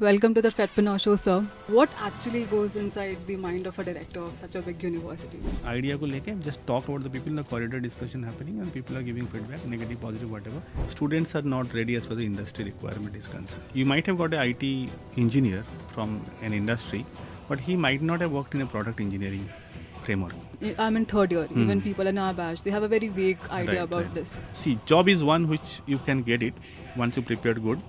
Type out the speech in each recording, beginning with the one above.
welcome to the FEDPreneur show, sir. What actually goes inside the mind of a director of such a big university? Idea को लेके just talk about the people in the corridor discussion happening and people are giving feedback, negative, positive, whatever. Students are not ready as far as the industry requirement is concerned. You might have got an IT engineer from an industry, but he might not have worked in a product engineering framework. I'm in third year. Even people in our batch, they have a very vague idea about this. See, job is one which you can get it once you prepared good.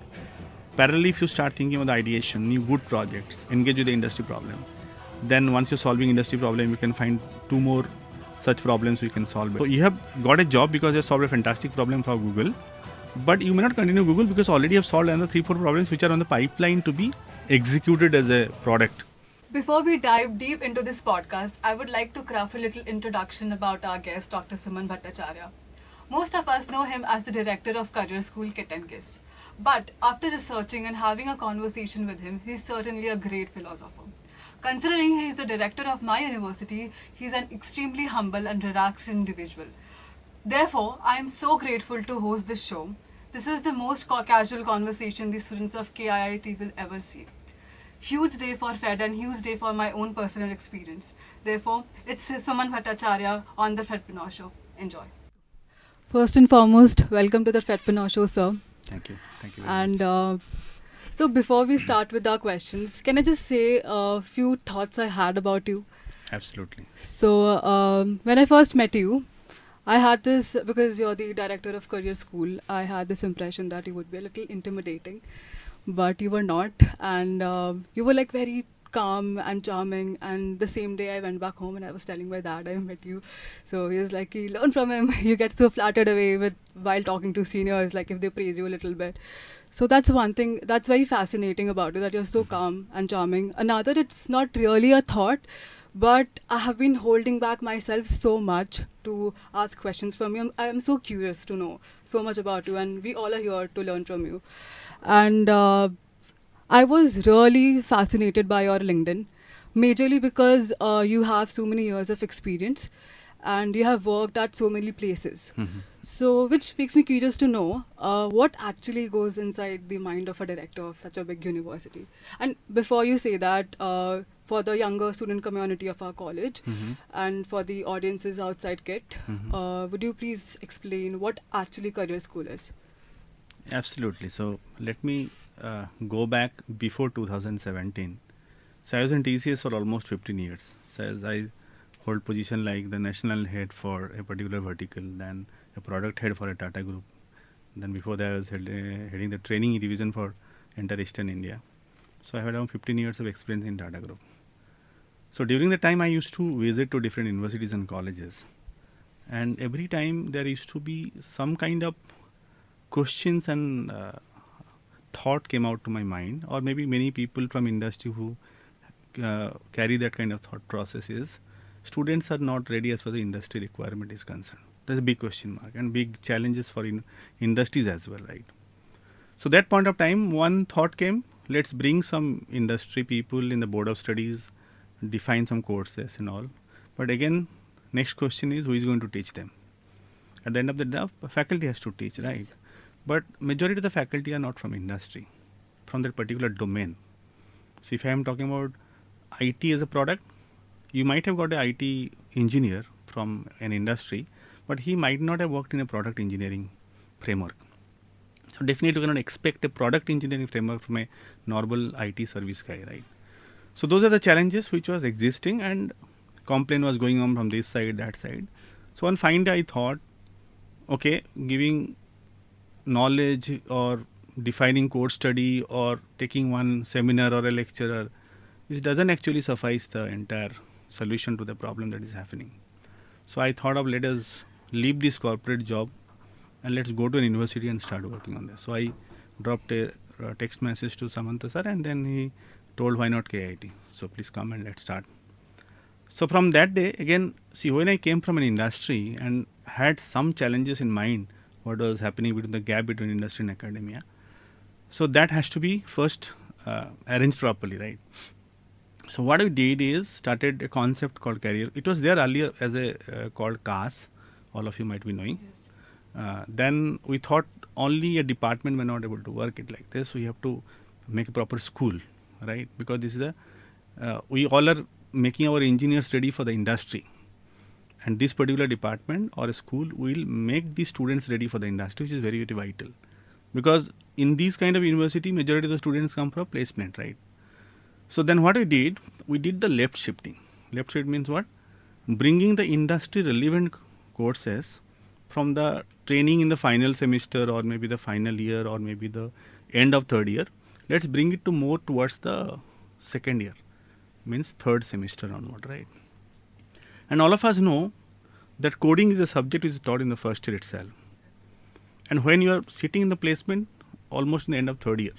Parallelly, if you start thinking about the ideation, new good projects, engage with the industry problem, then once you're solving industry problem, you can find two more such problems you can solve. So you have got a job because you solved a fantastic problem for Google, but you may not continue Google because already have solved another 3-4 problems which are on the pipeline to be executed as a product. Before we dive deep into this podcast, I would like to craft a little introduction about our guest, Dr. Suman Bhattacharya. Most of us know him as the director of Career School, KIIT KISS. But after researching and having a conversation with him, he's certainly a great philosopher. Considering he is the director of my university, he's an extremely humble and relaxed individual. Therefore, I am so grateful to host this show. This is the most casual conversation the students of KIIT will ever see. Huge day for FED and huge day for my own personal experience. Therefore, it's Suman Bhattacharya on the FEDPreneur show. Enjoy. First and foremost, welcome to the FEDPreneur show, sir. Thank you. Thank you very much. And so before we start with our questions, can I just say a few thoughts I had about you? Absolutely. So when I first met you, I had this, because you're the director of Career School, I had this impression that you would be a little intimidating, but you were not. And you were like very calm and charming, and the same day I went back home and I was telling my dad I met you. So he was like, learn from him. You get so flattered away with while talking to seniors, like if they praise you a little bit. So that's one thing that's very fascinating about you, that you're so calm and charming. Another, it's not really a thought, but I have been holding back myself so much to ask questions from you. I am so curious to know so much about you, and we all are here to learn from you. And I was really fascinated by your LinkedIn, majorly because you have so many years of experience and you have worked at so many places. So, which makes me curious to know what actually goes inside the mind of a director of such a big university. And before you say that, for the younger student community of our college and for the audiences outside KIIT, would you please explain what actually Career School is? Absolutely. So let me go back before 2017. So I was in TCS for almost 15 years. So as I hold position like the national head for a particular vertical, then a product head for a Tata Group. Then before that I was heading the training division for entire Eastern India. So I had around 15 years of experience in Tata Group. So during the time I used to visit to different universities and colleges. And every time there used to be some kind of questions and thought came out to my mind, or maybe many people from industry who carry that kind of thought process is, students are not ready as far as the industry requirement is concerned. There's a big question mark and big challenges for industries as well, right? So that point of time, one thought came, let's bring some industry people in the board of studies, define some courses and all. But again, next question is, who is going to teach them? At the end of the day, faculty has to teach, right? Yes. But majority of the faculty are not from industry, from that particular domain. So if I am talking about IT as a product, you might have got an IT engineer from an industry, but he might not have worked in a product engineering framework. So definitely you cannot expect a product engineering framework from a normal IT service guy, right? So those are the challenges which was existing, and complaint was going on from this side, that side. So one fine day I thought, okay, giving knowledge or defining course study or taking one seminar or a lecturer, this doesn't actually suffice the entire solution to the problem that is happening. So I thought of, let us leave this corporate job and let's go to an university and start working on this. So I dropped a text message to Samantha sir, and then he told, why not KIIT? So please come and let's start. So from that day, again, see, when I came from an industry and had some challenges in mind, what was happening between the gap between industry and academia. So that has to be first arranged properly, right? So what we did is started a concept called Career. It was there earlier as a called KIIT, all of you might be knowing. Yes. Then we thought only a department may not able to work it like this. We have to make a proper school, right? Because this is we all are making our engineers ready for the industry, and this particular department or a school will make the students ready for the industry, which is very, very vital. Because in these kind of university, majority of the students come from placement, right? So then what we did the left shifting. Left shift means what? Bringing the industry relevant courses from the training in the final semester or maybe the final year or maybe the end of third year. Let's bring it to more towards the second year, means third semester onward, right? And all of us know that coding is a subject which is taught in the first year itself. And when you are sitting in the placement, almost in the end of third year.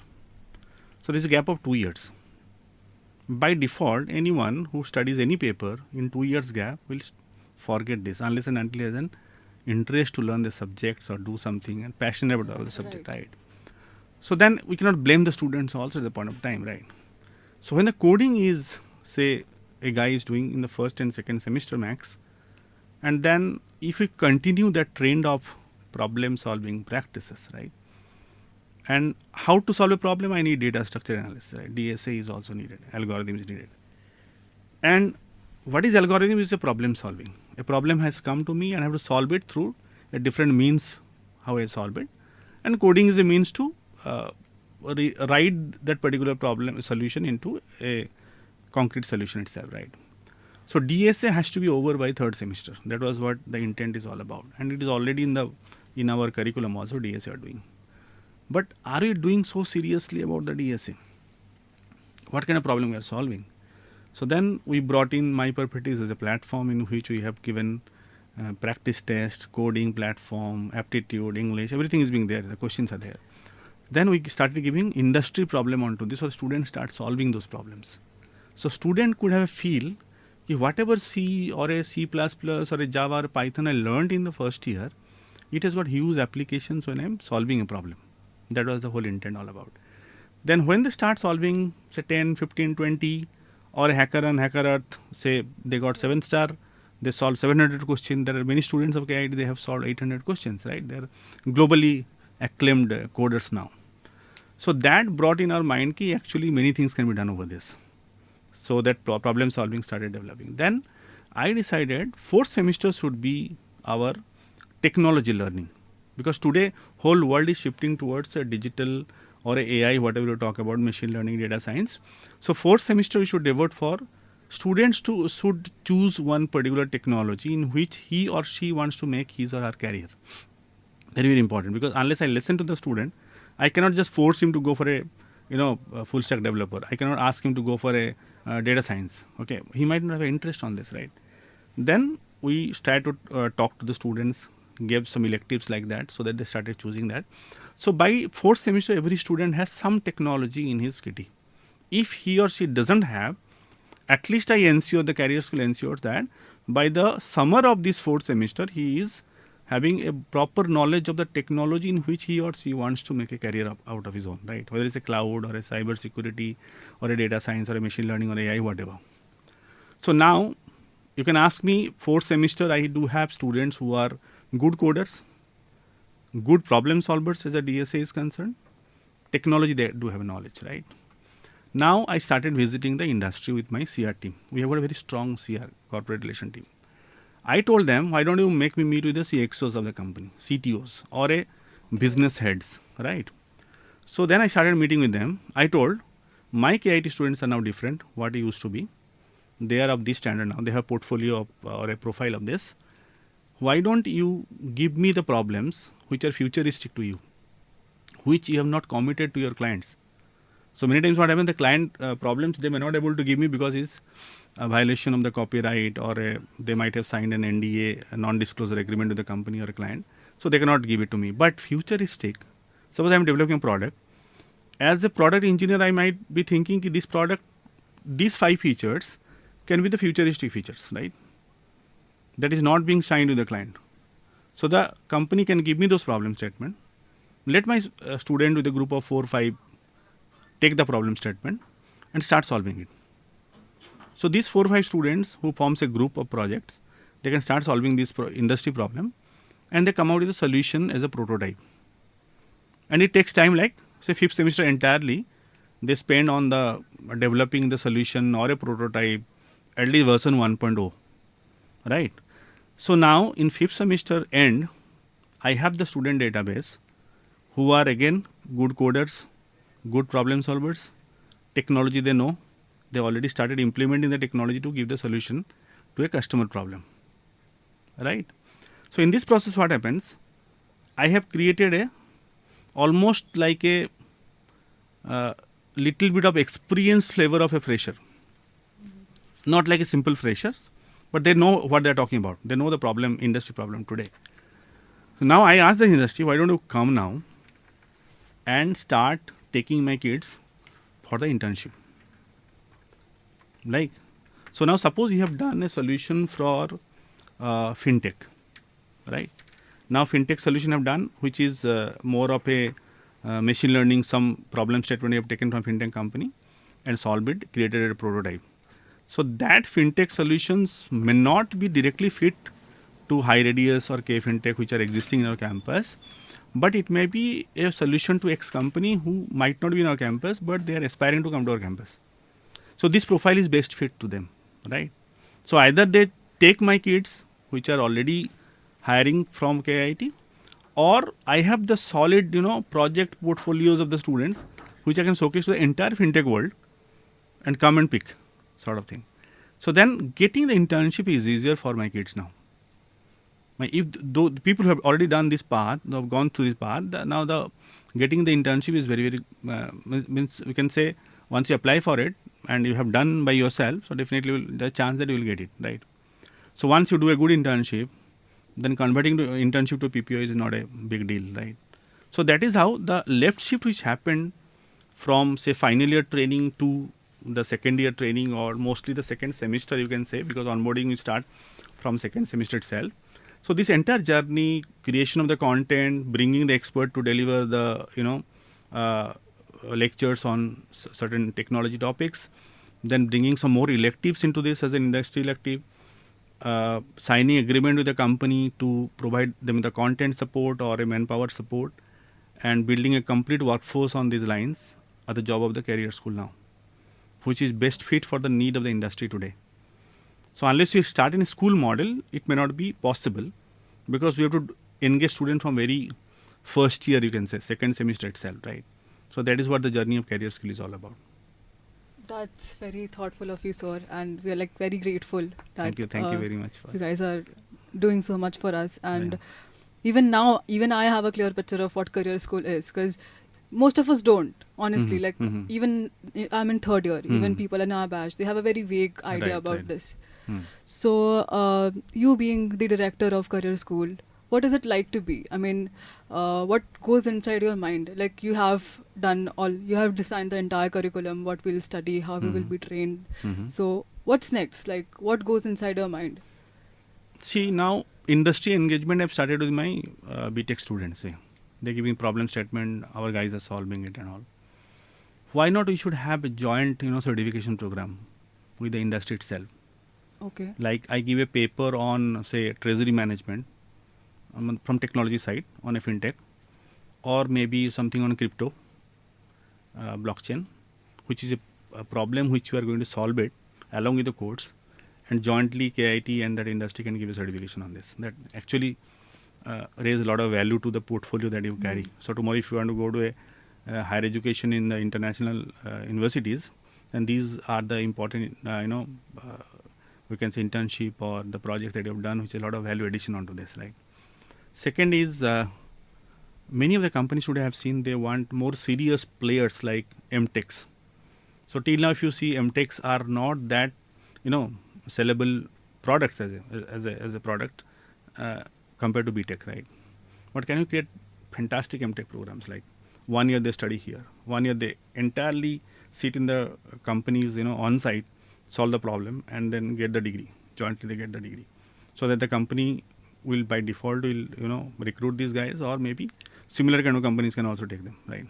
So there is a gap of 2 years. By default, anyone who studies any paper in 2 years gap will forget this unless and until he has an interest to learn the subjects or do something and passionate about the subject, right? So then we cannot blame the students also at the point of time, right? So when the coding is, say, a guy is doing in the first and second semester max, and then if we continue that trend of problem solving practices, right? And how to solve a problem, I need data structure analysis, right? DSA is also needed, algorithm is needed. And what is algorithm is a problem solving. A problem has come to me and I have to solve it through a different means how I solve it. And coding is a means to write that particular problem solution into a concrete solution itself, right? So DSA has to be over by third semester. That was what the intent is all about. And it is already in our curriculum also DSA are doing. But are we doing so seriously about the DSA? What kind of problem we are solving? So then we brought in My Perpetis as a platform in which we have given practice test, coding platform, aptitude, English, everything is being there. The questions are there. Then we started giving industry problem onto this, so students start solving those problems. So student could have a feel if whatever C or a C++ or a Java or Python I learned in the first year, it has got huge applications when I'm solving a problem. That was the whole intent all about. Then when they start solving, say 10, 15, 20, or a hacker on Hacker Earth, say they got 7-star, they solved 700 questions. There are many students of KIIT, they have solved 800 questions, right? They're globally acclaimed coders now. So that brought in our mind ki actually many things can be done over this. So that problem solving started developing. Then I decided 4th semester should be our technology learning. Because today whole world is shifting towards a digital or a AI, whatever you talk about, machine learning, data science. So 4th semester we should devote for students to should choose one particular technology in which he or she wants to make his or her career. Very, very important, because unless I listen to the student, I cannot just force him to go for a full stack developer. I cannot ask him to go for a data science. Okay, he might not have an interest on this, right? Then we started to talk to the students, gave some electives like that, so that they started choosing that. So by 4th semester, every student has some technology in his kitty. If he or she doesn't have, at least I ensure, the Career School ensures that by the summer of this 4th semester, he is having a proper knowledge of the technology in which he or she wants to make a career out of his own, right? Whether it's a cloud or a cyber security or a data science or a machine learning or AI, whatever. So now you can ask me, 4th semester, I do have students who are good coders, good problem solvers as a DSA is concerned. Technology, they do have knowledge, right? Now I started visiting the industry with my CR team. We have got a very strong CR, corporate relation team. I told them, why don't you make me meet with the CXOs of the company, CTOs or a business heads, right? So then I started meeting with them. I told, my KIIT students are now different, what they used to be. They are of this standard now. They have portfolio of, or a profile of this. Why don't you give me the problems which are futuristic to you, which you have not committed to your clients? So many times what happens, the client problems they may not able to give me because it's a violation of the copyright, or they might have signed an NDA, a non-disclosure agreement with the company or a client. So they cannot give it to me. But futuristic, suppose I am developing a product. As a product engineer, I might be thinking this product, these 5 features can be the futuristic features, right? That is not being signed with the client. So the company can give me those problem statement. Let my student with a group of 4 or 5 take the problem statement and start solving it. So these 4 or 5 students who forms a group of projects, they can start solving this industry problem, and they come out with a solution as a prototype. And it takes time, like say 5th semester entirely, they spend on the developing the solution or a prototype, at least version 1.0, right? So now in fifth semester end, I have the student database who are again good coders, good problem solvers, technology they know, they already started implementing the technology to give the solution to a customer problem, right? So in this process what happens, I have created a almost like a little bit of experience flavor of a fresher, not like a simple freshers, but they know what they're talking about, they know the problem, industry problem today. So now I ask the industry, why don't you come now and start taking my kids for the internship, like, so now suppose you have done a solution for fintech, right? Now fintech solution have done, which is more of a machine learning, some problem statement you have taken from fintech company and solved it, created a prototype. So that fintech solutions may not be directly fit to high radius or K fintech which are existing in our campus, but it may be a solution to X company who might not be in our campus, but they are aspiring to come to our campus. So this profile is best fit to them, right? So either they take my kids which are already hiring from KIIT, or I have the solid, project portfolios of the students which I can showcase to the entire fintech world and come and pick, sort of thing. So then getting the internship is easier for my kids now. If the people who have already done this path, they have gone through this path, now the getting the internship is very, very means we can say once you apply for it and you have done by yourself, so definitely the chance that you will get it, right? So once you do a good internship, then converting to internship to PPO is not a big deal, right? So that is how the left shift which happened from say final year training to the second year training, or mostly the second semester you can say, because onboarding will start from second semester itself. So this entire journey, creation of the content, bringing the expert to deliver the lectures on certain technology topics, then bringing some more electives into this as an industry elective, signing agreement with the company to provide them the content support or a manpower support, and building a complete workforce on these lines are the job of the Career School now, which is best fit for the need of the industry today. So unless you start in a school model, it may not be possible, because we have to engage students from very first year, you can say, second semester itself, right? So that is what the journey of Career School is all about. That's very thoughtful of you, sir, and we are like very grateful that Thank you very much for you guys are doing so much for us. And Yeah. even now, even I have a clear picture of what Career School is, because most of us don't, honestly. Mhm, Like mhm. even I'm in third year, even Mhm. people in our batch, they have a very vague idea Right, about right. this. Hmm. So you being the director of Career School, what is it like to be? I mean, what goes inside your mind? Like you have done all, you have designed the entire curriculum, what we'll study, how we will Mhm. be trained. Mhm. So what's next? Like what goes inside your mind? See, now industry engagement I've started with my BTech students. They're giving problem statement, our guys are solving it and all. Why not we should have a joint, certification program with the industry itself? Okay. Like I give a paper on, say, treasury management from technology side on a fintech, or maybe something on crypto, blockchain, which is a problem which we are going to solve it along with the codes, and jointly KIT and that industry can give a certification on this. That actually raise a lot of value to the portfolio that you carry. So tomorrow, if you want to go to a higher education in the international universities, and these are the important, we can say internship or the projects that you have done, which is a lot of value addition onto this, right? Second is many of the companies should have seen they want more serious players like MTechs. So till now, if you see MTechs are not that, sellable products as a product compared to BTech, right? But can you create fantastic MTech programs like 1 year they study here, 1 year they entirely sit in the companies, on site, solve the problem, and then get the degree. Jointly they get the degree, so that the company will by default will recruit these guys, or maybe similar kind of companies can also take them, right?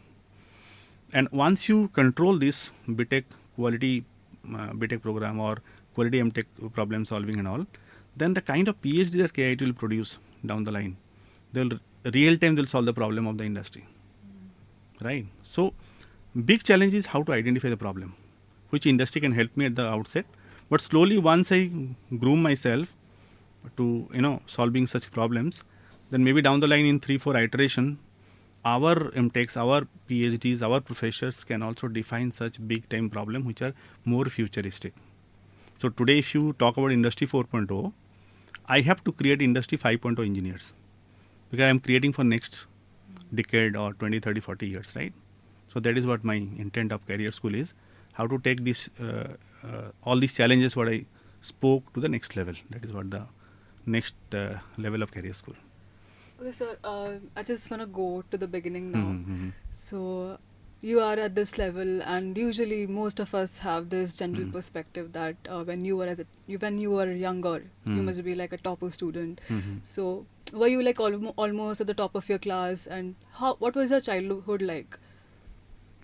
And once you control this BTech quality BTech program or quality MTech problem solving and all, then the kind of PhD that KIT will produce down the line, they'll real time they'll solve the problem of the industry, right? So Big challenge is how to identify the problem, which industry can help me at the outset. But slowly, once I groom myself to solving such problems, then maybe down the line in 3-4 iteration, our MTechs, our PhDs, our professors can also define such big time problem which are more futuristic. So today, if you talk about Industry 4.0, I have to create Industry 5.0 engineers because I am creating for next decade or 20, 30, 40 years, right? So that is what my intent of Career School is, how to take this all these challenges what I spoke to the next level. That is what the next level of Career School. Okay, sir. I just want to go to the beginning now. Mm-hmm. So you are at this level, and usually most of us have this general perspective that when you were younger, you must be like a topper student. So were you like almost at the top of your class, and what was your childhood like?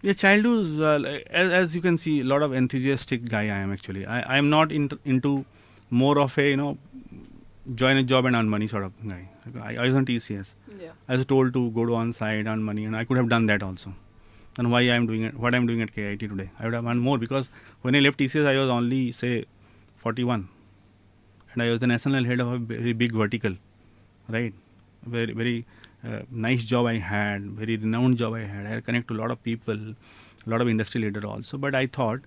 Yeah, childhood, as you can see, a lot of enthusiastic guy I am actually. I am not into more of a join a job and earn money sort of guy. I was on TCS. Yeah. I was told to go to on site, earn money, and I could have done that also. And why I am doing it, what I am doing at KIIT today, I would have earned more because when I left TCS, I was only say 41, and I was the national head of a very big vertical, right? Very nice job I had, very renowned job I had. I connect to a lot of people, a lot of industry leader also. But I thought,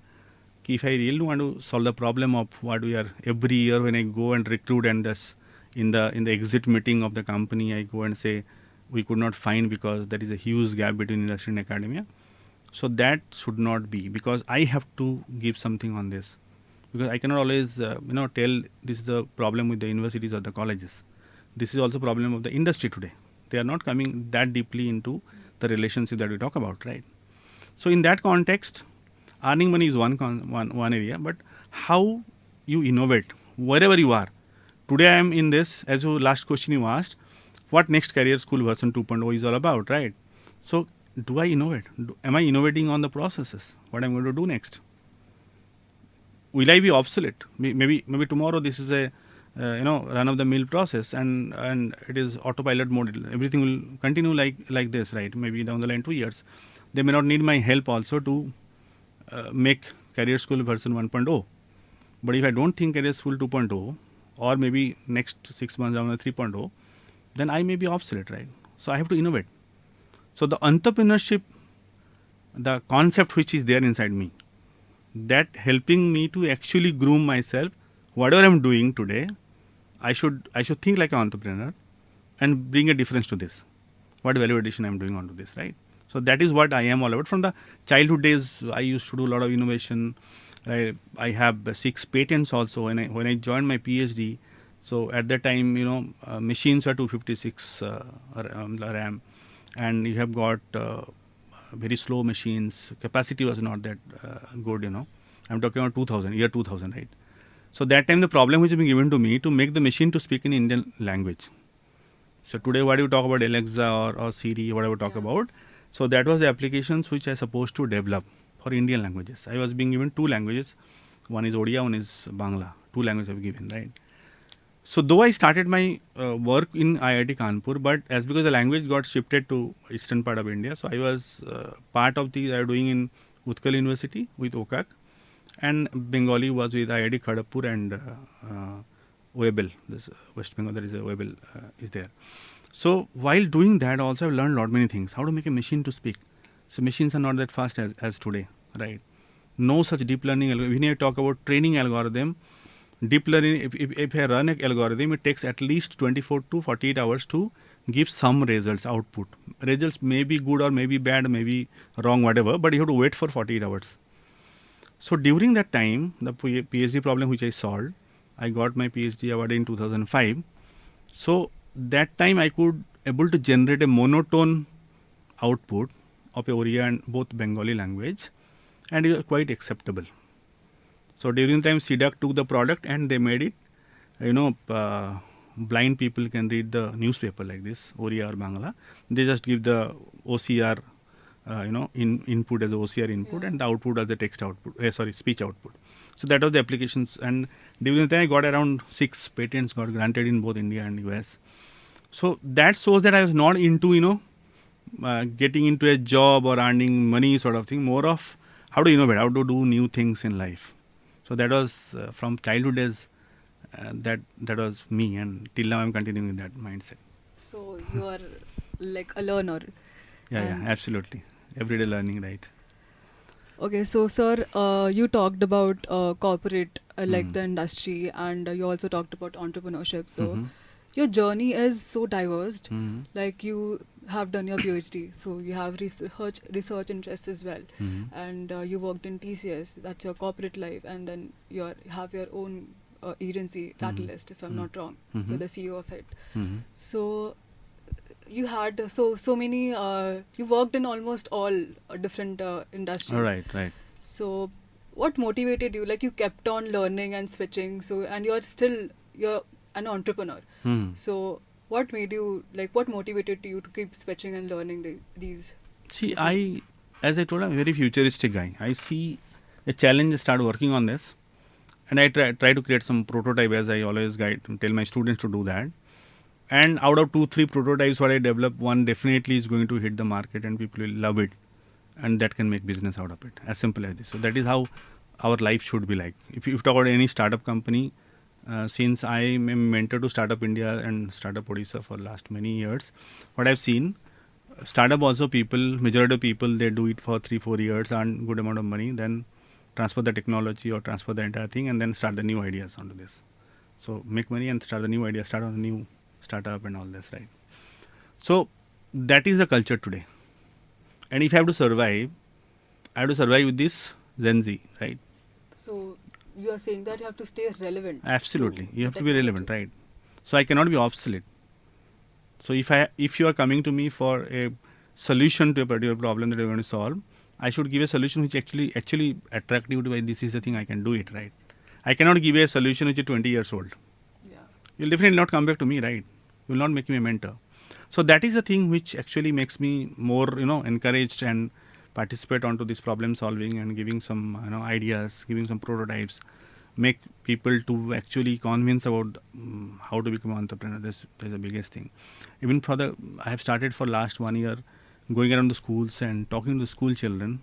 if I really want to solve the problem of what we are every year when I go and recruit and this in the exit meeting of the company, I go and say we could not find because there is a huge gap between industry and academia. So that should not be, because I have to give something on this, because I cannot always tell this is the problem with the universities or the colleges. This is also problem of the industry today. They are not coming that deeply into the relationship that we talk about, right? So in that context, earning money is one area, but how you innovate wherever you are. Today I am in this, as your last question you asked, what next Career School version 2.0 is all about, right? So do I innovate? Am I innovating on the processes? What I'm going to do next? Will I be obsolete? Maybe tomorrow this is a run of the mill process and it is autopilot mode. Everything will continue like this, right? Maybe down the line 2 years, they may not need my help also to make Career School version 1.0. But if I don't think Career School 2.0 or maybe next 6 months down the 3.0, then I may be obsolete, right? So I have to innovate. So the entrepreneurship, the concept which is there inside me, that helping me to actually groom myself. Whatever I'm doing today, I should think like an entrepreneur and bring a difference to this. What value addition I'm doing onto this, right? So that is what I am all about. From the childhood days, I used to do a lot of innovation. I have 6 patents also when I joined my PhD. So at that time, machines were 256 RAM, and you have got very slow machines. Capacity was not that good. I'm talking about year 2000, right? So that time the problem which has been given to me to make the machine to speak in Indian language. So today, what do you talk about Alexa or Siri, whatever talk about? So that was the applications which I supposed to develop for Indian languages. I was being given 2 languages. One is Odia, one is Bangla. 2 languages I've given, right? So though I started my work in IIT Kanpur, but because the language got shifted to eastern part of India, so I was part of the doing in Utkal University with OCAC, and Bengali was with IIT Kharagpur and OABL. This West Bengal, there is a OABL is there. So while doing that, also I've learned many things. How to make a machine to speak. So machines are not that fast as today, right? No such deep learning algorithm. When I talk about training algorithm, deep learning, if I run an algorithm, it takes at least 24 to 48 hours to give some results, output. Results may be good or may be bad, may be wrong, whatever, but you have to wait for 48 hours. So during that time, the PhD problem which I solved, I got my PhD award in 2005. So that time I could able to generate a monotone output of Oriya and both Bengali language, and it was quite acceptable. So during the time CDAC took the product and they made it, blind people can read the newspaper like this, Oriya or Bangla. They just give the OCR, input as OCR input, and the output as the text output, speech output. So that was the applications, and during the time I got around 6 patents got granted in both India and US. So that shows that I was not into getting into a job or earning money sort of thing. More of how to innovate, how to do new things in life. So that was from childhood days. That was me, and till now I'm continuing with that mindset. So you are like a learner. Yeah, And absolutely. Everyday learning, right? okay, so sir, you talked about corporate, like Mm. the industry, and you also talked about entrepreneurship. So Mm-hmm. your journey is so diverse. Mm-hmm. Like you have done your PhD, so you have research interest as well, Mm-hmm. and you worked in TCS. That's your corporate life, and then you have your own agency, Mm-hmm. Catalyst, if I'm not wrong. Mm-hmm. You're the CEO of it. Mm-hmm. So you had so many. You worked in almost all different All industries. right, right. So what motivated you? Like you kept on learning and switching. So and you're an entrepreneur. Mm-hmm. So what made you like? What motivated you to keep switching and learning these See, different? as I told, I'm a very futuristic guy. I see a challenge, start working on this, and I try to create some prototype, as I always tell my students to do that. And out of 2 3 prototypes what I develop, one definitely is going to hit the market and people will love it, and that can make business out of it. As simple as this. So that is how our life should be like. If you talk about any startup company, since I am a mentor to Startup India and Startup Odisha for last many years, what I've seen, startup also people, majority of people, they do it for 3 4 years, earn good amount of money, then transfer the technology or transfer the entire thing, and then start the new ideas onto this. So make money and start the new idea, start on a new startup and all this, right? So that is the culture today. And if I have to survive, I have to survive with this Gen Z, right? So you are saying that you have to stay relevant Absolutely, to you the have to be relevant, technology. right? So I cannot be obsolete. So if you are coming to me for a solution to a particular problem that you're going to solve, I should give a solution which actually attract you to why this is the thing I can do it, right? I cannot give a solution which is 20 years old. Yeah. You'll definitely not come back to me, right? You will not make me a mentor. So that is the thing which actually makes me more, encouraged and participate onto this problem solving and giving some, ideas, giving some prototypes, make people to actually convince about how to become an entrepreneur. This is the biggest thing. Even I have started for last 1 year going around the schools and talking to the school children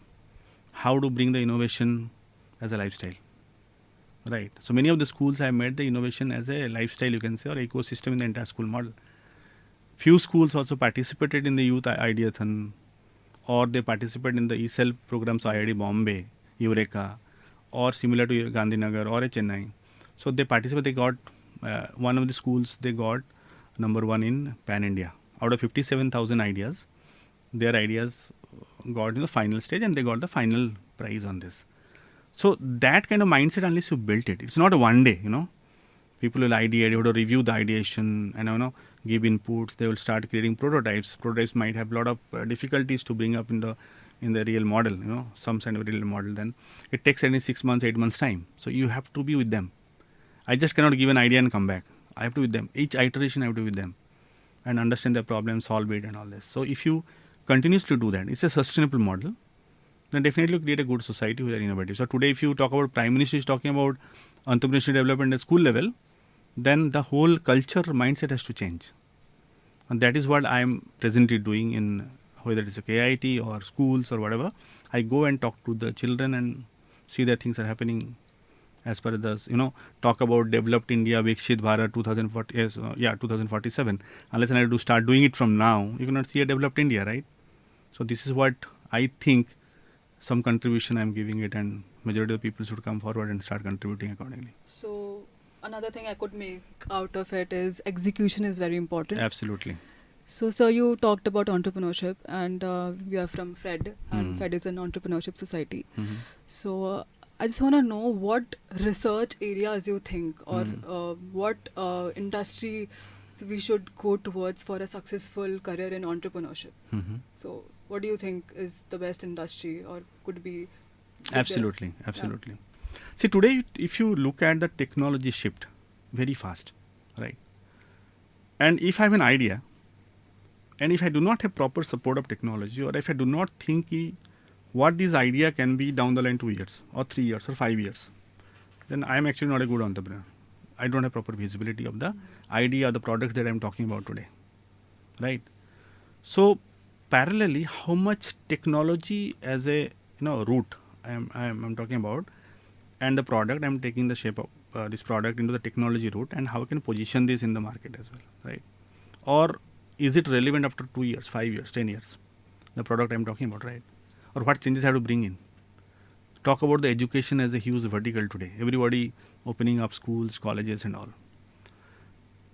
how to bring the innovation as a lifestyle. Right. So many of the schools have made the innovation as a lifestyle, you can say, or ecosystem in the entire school model. Few schools also participated in the youth ideathon, or they participate in the ESEL programs, IIT Bombay, Eureka, or similar to Gandhinagar or a Chennai. So they participate. They got one of the schools. They got number one in Pan India. Out of 57,000 ideas, their ideas got in the final stage, and they got the final prize on this. So that kind of mindset, unless you built it, it's not a one day. People will ideate, you have to review the ideation and give inputs. They will start creating prototypes. Prototypes might have a lot of difficulties to bring up in the real model, some kind of real model. Then it takes any 6 months, 8 months time. So you have to be with them. I just cannot give an idea and come back. I have to be with them. Each iteration I have to be with them and understand the problem, solve it, and all this. So if you continuously do that, it's a sustainable model. Then definitely create a good society who are innovative. So today, if you talk about Prime Minister is talking about entrepreneurship development at school level, then the whole culture mindset has to change, and that is what I am presently doing in whether it's a KIT or schools or whatever. I go and talk to the children and see that things are happening as per the talk about developed India, Vikshit Bharat 2040, 2047. Unless I have to start doing it from now, you cannot see a developed India, right? So this is what I think, some contribution I'm giving it, and majority of the people should come forward and start contributing accordingly. So another thing I could make out of it is execution is very important. Absolutely. So, sir, you talked about entrepreneurship, and we are from FED, and Hmm. FED is an entrepreneurship society. Mhm. So, I just want to know what research areas you think, or what industry we should go towards for a successful career in entrepreneurship. Mhm. So, what do you think is the best industry, or could be? Absolutely, absolutely. See, today, if you look at the technology shift very fast, right? And if I have an idea, and if I do not have proper support of technology, or if I do not think what this idea can be down the line 2 years, or 3 years, or 5 years, then I am actually not a good entrepreneur. I don't have proper visibility of the idea or the products that I am talking about today, right? So parallelly, how much technology as a route I'm talking about, and the product I'm taking the shape of this product into the technology route, and how I can position this in the market as well, right? Or is it relevant after 2 years, 5 years, 10 years? The product I'm talking about, right? Or what changes I have to bring in? Talk about the education as a huge vertical today. Everybody opening up schools, colleges, and all.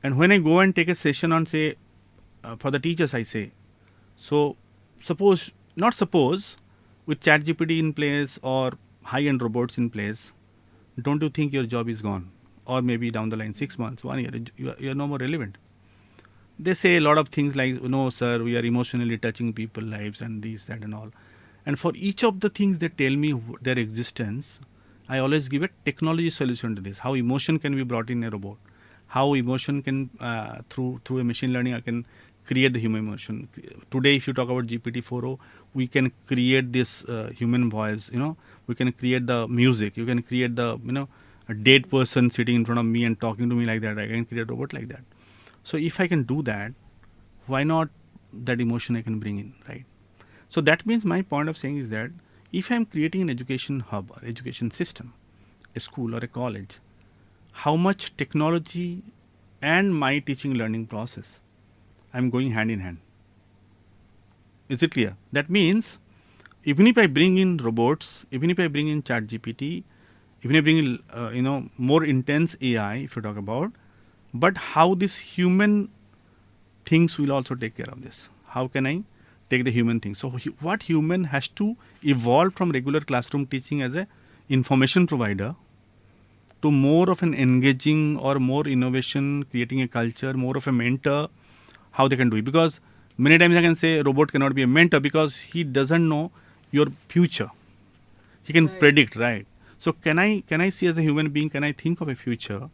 And when I go and take a session on, say, for the teachers, I say, so suppose, not suppose, with ChatGPT in place or high-end robots in place, don't you think your job is gone? Or maybe down the line, 6 months, 1 year, you are no more relevant. They say a lot of things like, no, sir, we are emotionally touching people's lives and this, that, and all. And for each of the things they tell me their existence, I always give a technology solution to this. How emotion can be brought in a robot? How emotion can, through a machine learning, I can create the human emotion. Today, if you talk about GPT-4o, we can create this human voice. We can create the music. You can create the a dead person sitting in front of me and talking to me like that. I can create a robot like that. So if I can do that, why not that emotion I can bring in, right? So that means my point of saying is that if I'm creating an education hub or education system, a school or a college, how much technology and my teaching learning process I'm going hand in hand. Is it clear? That means even if I bring in robots, even if I bring in ChatGPT, even if I bring in more intense AI, if you talk about, but how this human things will also take care of this. How can I take the human thing? So what human has to evolve from regular classroom teaching as a information provider to more of an engaging or more innovation, creating a culture, more of a mentor, how they can do it. Because many times I can say a robot cannot be a mentor because he doesn't know your future. He can predict, right? So can I see as a human being, can I think of a future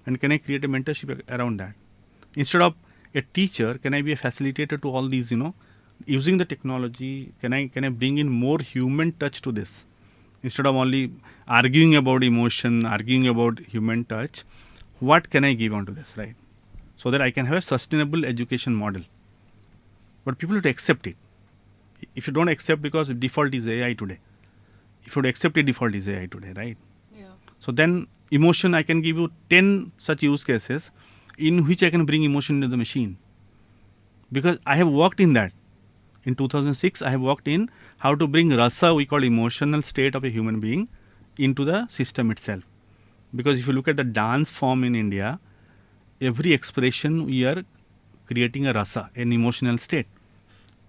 and can I create a mentorship around that? Instead of a teacher, can I be a facilitator to all these, using the technology, can I bring in more human touch to this? Instead of only arguing about emotion, arguing about human touch, what can I give onto this, right? So that I can have a sustainable education model. But people have to accept it. If you don't accept, because default is AI today. If you would accept it, default is AI today, right? Yeah. So then emotion, I can give you 10 such use cases in which I can bring emotion into the machine. Because I have worked in that. In 2006, I have worked in how to bring rasa, we call emotional state of a human being, into the system itself. Because if you look at the dance form in India, every expression we are creating a rasa, an emotional state.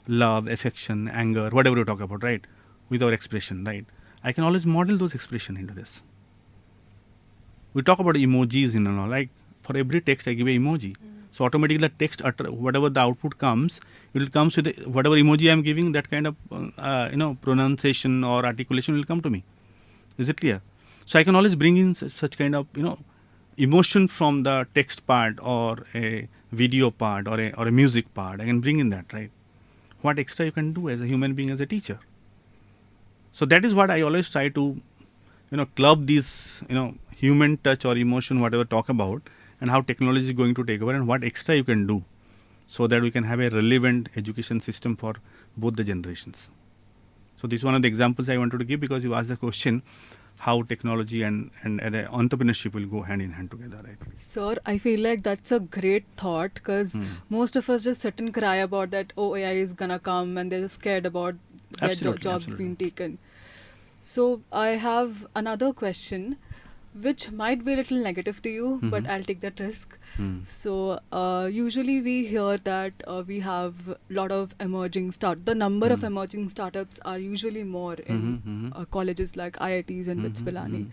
Love, affection, anger, whatever you talk about, right? With our expression, right? I can always model those expressions into this. We talk about emojis in and all, like for every text I give an emoji. So automatically the text, whatever the output comes, it will come with whatever emoji I am giving, that kind of pronunciation or articulation will come to me. Is it clear? So I can always bring in such kind of emotion from the text part or a video part or a music part. I can bring in that, right? What extra you can do as a human being, as a teacher. So that is what I always try to club these human touch or emotion, whatever talk about, and how technology is going to take over and what extra you can do so that we can have a relevant education system for both the generations. So this is one of the examples I wanted to give because you asked the question how technology and entrepreneurship will go hand in hand together, right? Sir, I feel like that's a great thought because most of us just sit and cry about that, oh, AI is gonna come, and they're just scared about their jobs being taken. So I have another question which might be a little negative to you, but I'll take that risk. So usually we hear that we have a lot of the number of emerging startups are usually more in colleges like IITs and BITS Pilani.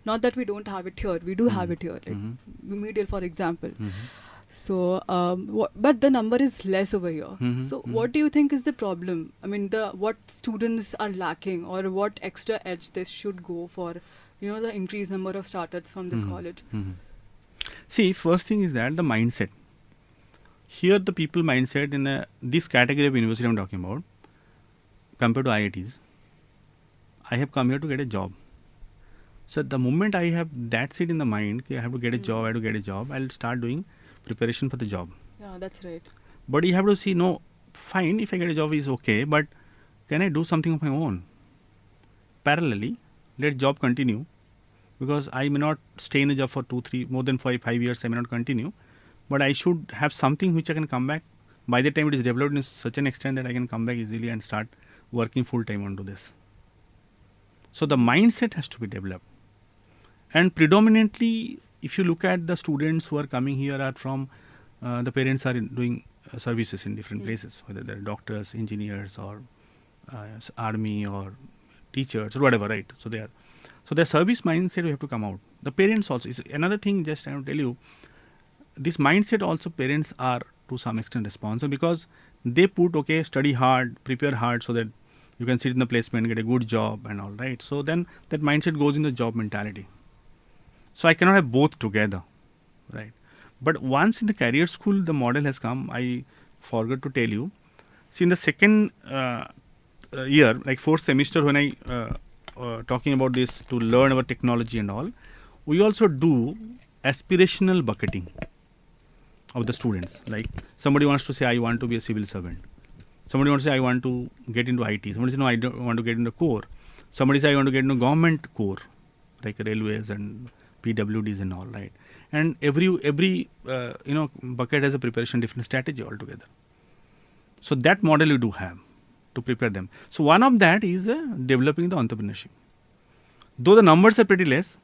Not that we don't have it here, we do have it here, like Medial for example. So but the number is less over here. So what do you think is the problem? I mean, what students are lacking or what extra edge they should go for the increased number of startups from this college? See, first thing is that the mindset. Here the people mindset in this category of university I'm talking about, compared to IITs, I have come here to get a job. So the moment I have that seed in the mind, I have to get a job, I'll start doing preparation for the job. Yeah, that's right. But you have to see, fine, if I get a job is okay, but can I do something of my own? Parallelly, let job continue, because I may not stay in a job for 2, 3, more than 5 years, I may not continue, but I should have something which I can come back. By the time it is developed in such an extent that I can come back easily and start working full time onto this. So the mindset has to be developed. And predominantly, if you look at the students who are coming here are from, the parents are doing services in different places, whether they're doctors, engineers, or army, or teachers, or whatever, right? So they are. So their service mindset we have to come out. The parents also is another thing. Just I want to tell you, this mindset also parents are to some extent responsible, because they put, okay, study hard, prepare hard, so that you can sit in the placement, get a good job, and all, right? So then that mindset goes in the job mentality. So I cannot have both together, right? But once in the career school, the model has come. I forgot to tell you. See, in the second year, like fourth semester, when I talking about this to learn about technology and all, we also do aspirational bucketing of the students. Like somebody wants to say, I want to be a civil servant. Somebody wants to say, I want to get into IT. Somebody says, no, I don't want to get into core. Somebody says, I want to get into government core, like railways and PWDs and all, right? And every bucket has a preparation different strategy altogether. So that model you do have to prepare them. So one of that is developing the entrepreneurship. Though the numbers are pretty less,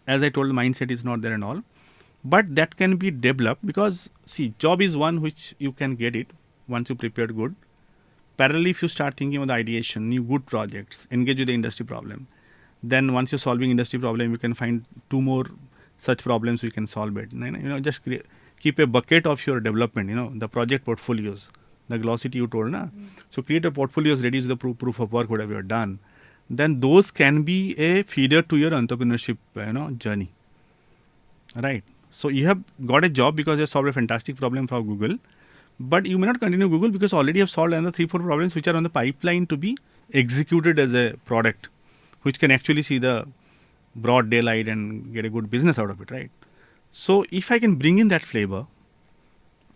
as I told, the mindset is not there and all, but that can be developed, because see, job is one which you can get it once you prepared good. Parallelly, if you start thinking about the ideation, new good projects, engage with the industry problem, then once you're solving industry problem, you can find 2 more such problems, you can solve it. Just keep a bucket of your development, the project portfolios, the glossity you told, na? So create a portfolios ready with the proof of work, whatever you have done. Then those can be a feeder to your entrepreneurship, journey, right? So you have got a job because you solved a fantastic problem for Google, but you may not continue Google because already you have solved another 3, 4 problems which are on the pipeline to be executed as a product, which can actually see the broad daylight and get a good business out of it, right? So if I can bring in that flavor,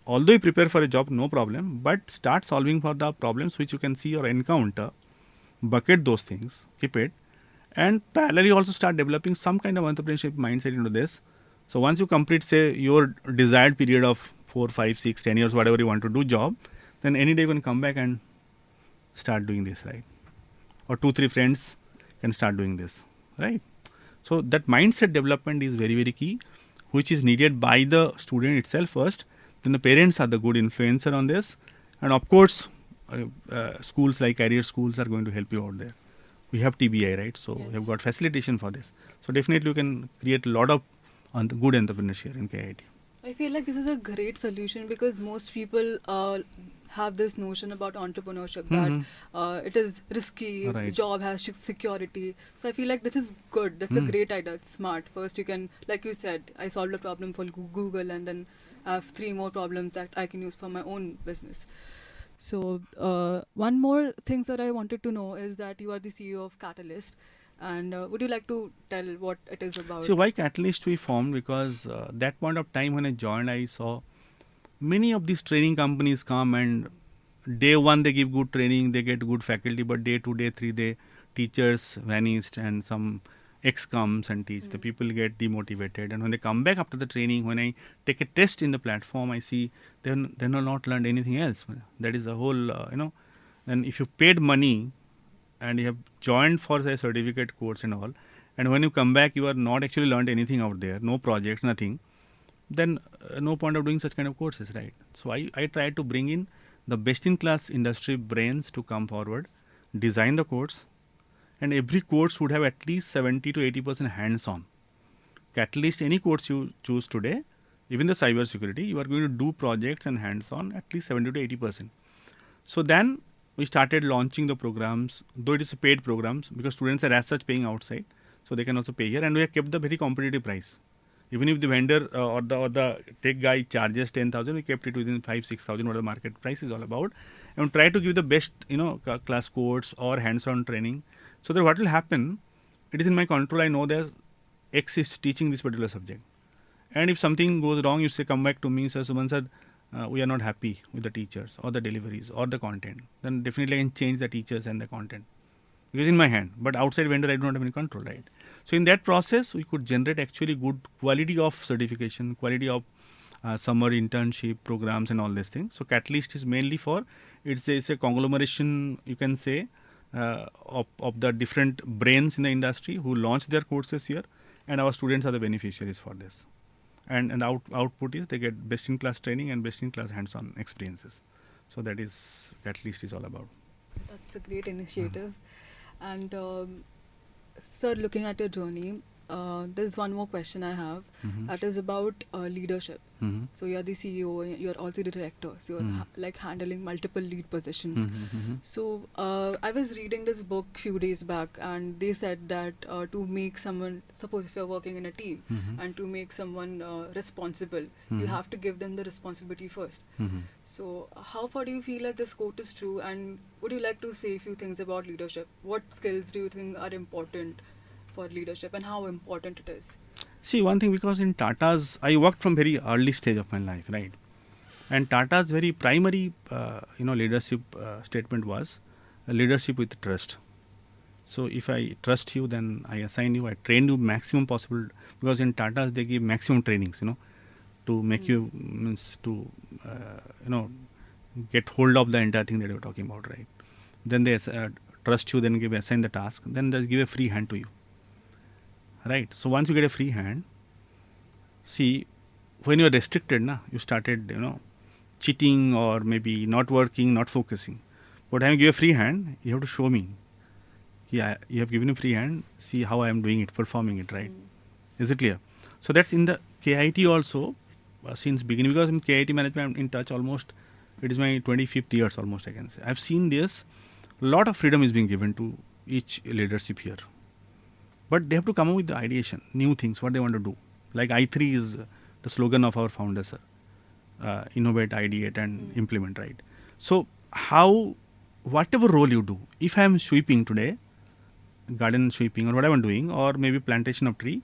although you prepare for a job, no problem, but start solving for the problems which you can see or encounter, bucket those things, keep it, and parallelly also start developing some kind of entrepreneurship mindset into this. So once you complete, say, your desired period of 4, 5, 6, 10 years, whatever you want to do job, then any day you can come back and start doing this, right? Or 2, 3 friends can start doing this, right? So that mindset development is very, very key, which is needed by the student itself first. Then the parents are the good influencer on this, and of course, schools like career schools are going to help you out there. We have TBI, right? So we have got facilitation for this. So definitely you can create a lot of good entrepreneurship in KIIT. I feel like this is a great solution, because most people have this notion about entrepreneurship that it is risky, the job has security. So I feel like this is good. That's a great idea. It's smart. First, you can, like you said, I solved a problem for Google, and then I have 3 more problems that I can use for my own business. So one more thing that I wanted to know is that you are the CEO of Catalyst. And would you like to tell what it is about? So why Catalyst we formed? Because that point of time when I joined, I saw many of these training companies come, and day 1 they give good training, they get good faculty, but day 2, day 3, the teachers vanished and some X comes and teach. The people get demotivated, and when they come back after the training, when I take a test in the platform, I see they're not learned anything else. That is the whole, and if you paid money and you have joined for a certificate course and all, and when you come back you are not actually learned anything out there, no projects, nothing, then no point of doing such kind of courses, right? So I try to bring in the best in class industry brains to come forward, design the course, and every course would have at least 70 to 80% hands-on. At least any course you choose today, even the cyber security, you are going to do projects and hands-on at least 70 to 80%. So then we started launching the programs, though it is a paid programs, because students are as such paying outside, so they can also pay here, and we have kept the very competitive price. Even if the vendor or the tech guy charges 10,000, we kept it within 5,000-6,000, what the market price is all about, and try to give the best, class course or hands-on training. So that what will happen, it is in my control. I know that X is teaching this particular subject, and if something goes wrong, you say, come back to me, sir, Suman sir, we are not happy with the teachers or the deliveries or the content, then definitely I can change the teachers and the content. Because in my hand, but outside vendor I do not have any control, right? Yes. So in that process, we could generate actually good quality of certification, quality of summer internship programs and all these things. So Catalyst is mainly for, it's a conglomeration, you can say, of the different brains in the industry who launch their courses here, and our students are the beneficiaries for this. And output is they get best in class training and best in class hands-on experiences. So that is Catalyst is all about. That's a great initiative. And sir, looking at your journey, there's one more question I have. Mhm. That is about leadership. Mhm. So you're the CEO, you're also the director. So you're Mhm. like handling multiple lead positions. Mhm, mhm. So I was reading this book few days back, and they said that to make someone, suppose if you're working in a team, Mhm. and to make someone responsible, you Mhm. have to give them the responsibility first. Mhm. So how far do you feel like this quote is true, and would you like to say a few things about leadership? What skills do you think are important for leadership, and how important it is? See, one thing, because in Tata's, I worked from very early stage of my life, right? And Tata's very primary, leadership statement was leadership with trust. So if I trust you, then I assign you, I train you maximum possible, because in Tata's they give maximum trainings, to make you, means to, get hold of the entire thing that you're talking about, right? Then they trust you, then assign the task, then they give a free hand to you, right? So once you get a free hand, see, when you're restricted, you started, cheating or maybe not working, not focusing. But when I give a free hand, you have to show me. Yeah, you have given a free hand. See how I am doing it, performing it, right? Is it clear? So that's in the KIT also, since beginning, because in KIT management I'm in touch almost. It is my 25th years almost, I can say. I've seen this. A lot of freedom is being given to each leadership here, but they have to come up with the ideation, new things, what they want to do. Like I3 is the slogan of our founder, sir. Innovate, ideate, and implement, right? So how, whatever role you do, if I am sweeping today, garden sweeping or whatever I'm doing, or maybe plantation of tree,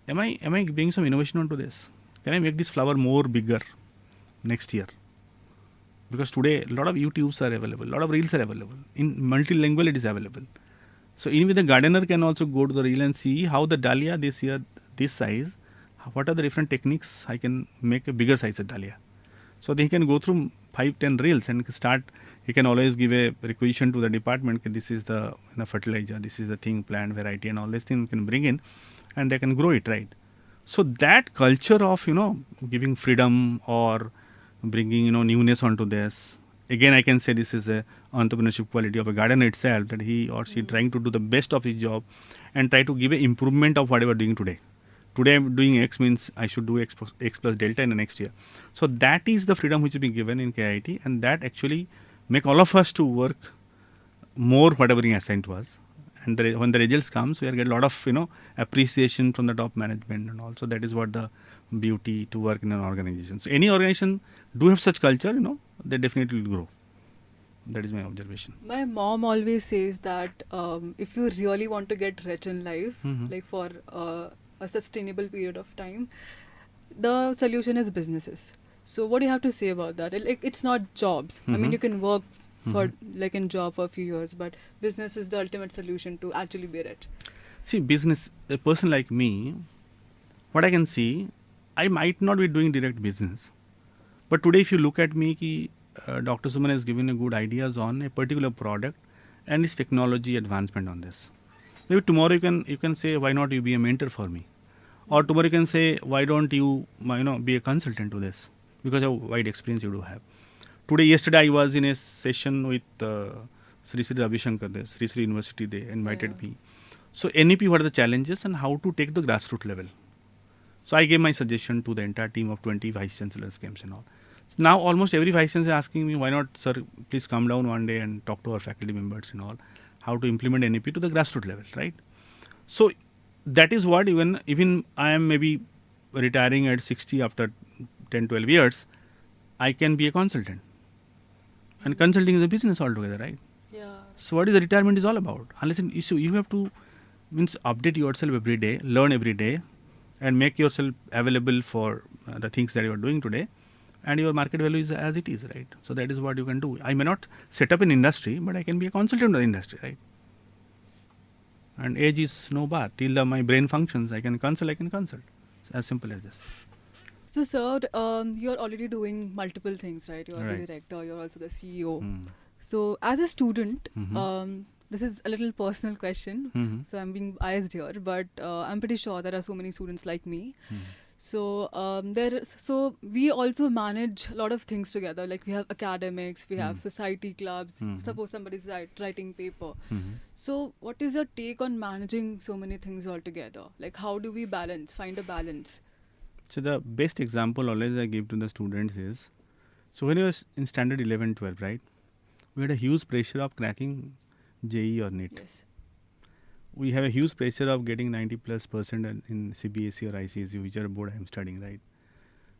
am I bringing some innovation onto this? Can I make this flower more bigger next year? Because today a lot of YouTubes are available, a lot of reels are available. In multilingual it is available. So even the gardener can also go to the reel and see how the dahlia this year, this size, what are the different techniques I can make a bigger size of dahlia. So he can go through 5-10 reels and start. He can always give a requisition to the department. This is the fertilizer, this is the thing, plant variety, and all these things can bring in, and they can grow it, right? So that culture of giving freedom or bringing newness onto this. Again, I can say this is a entrepreneurship quality of a gardener itself, that he or she trying to do the best of his job and try to give a improvement of whatever doing today. Today I'm doing X, means I should do X plus delta in the next year. So that is the freedom which is being given in KIT, and that actually make all of us to work more whatever being assigned to us. And when the results comes, we are get a lot of appreciation from the top management, and also that is what the beauty to work in an organization. So any organization do have such culture, they definitely will grow. That is my observation. My mom always says that if you really want to get rich in life, Mhm. like for a sustainable period of time, the solution is businesses. So what do you have to say about that? It's not jobs. I mean, Mhm. you can work for like in job for a few years, but business is the ultimate solution to actually be rich. See, business, a person like me, what I can see, I might not be doing direct business. But today, if you look at me, Dr. Suman has given a good ideas on a particular product and its technology advancement on this. Maybe tomorrow you can say, why not you be a mentor for me? Or tomorrow you can say, why don't you be a consultant to this? Because of wide experience you do have. Yesterday I was in a session with Sri Sri Ravi Shankar, the Sri Sri University. They invited me. So NEP, what are the challenges and how to take the grassroots level? So I gave my suggestion to the entire team of 20 vice chancellors, camps and all. So now almost every vice chancellor is asking me, why not, sir, please come down one day and talk to our faculty members and all, how to implement NEP to the grassroots level, right? So that is what, even I am maybe retiring at 60 after 10-12 years, I can be a consultant. And consulting is a business altogether, right? Yeah. So what is the retirement is all about? Unless you have to update yourself every day, learn every day, and make yourself available for the things that you are doing today, and your market value is as it is, right? So that is what you can do. I may not set up an industry, but I can be a consultant of the industry, right? And age is no bar. Till my brain functions, I can consult. It's as simple as this. So, sir, you're already doing multiple things, right? You're the Right. director, you're also the CEO. Mm. So, as a student, Mhm. this is a little personal question. Mhm. So, I'm being biased here, but I'm pretty sure there are so many students like me. Mhm. So, so we also manage a lot of things together. Like we have academics, we have Mm. society clubs. Mhm. Suppose somebody's writing paper. Mhm. So, what is your take on managing so many things all together? Like, how do we find a balance? So the best example always I give to the students is, so when you was in standard 11, 12, right? We had a huge pressure of cracking JE or NEET. Yes. We have a huge pressure of getting 90+% in CBSE or ICSE, whichever board I am studying, right?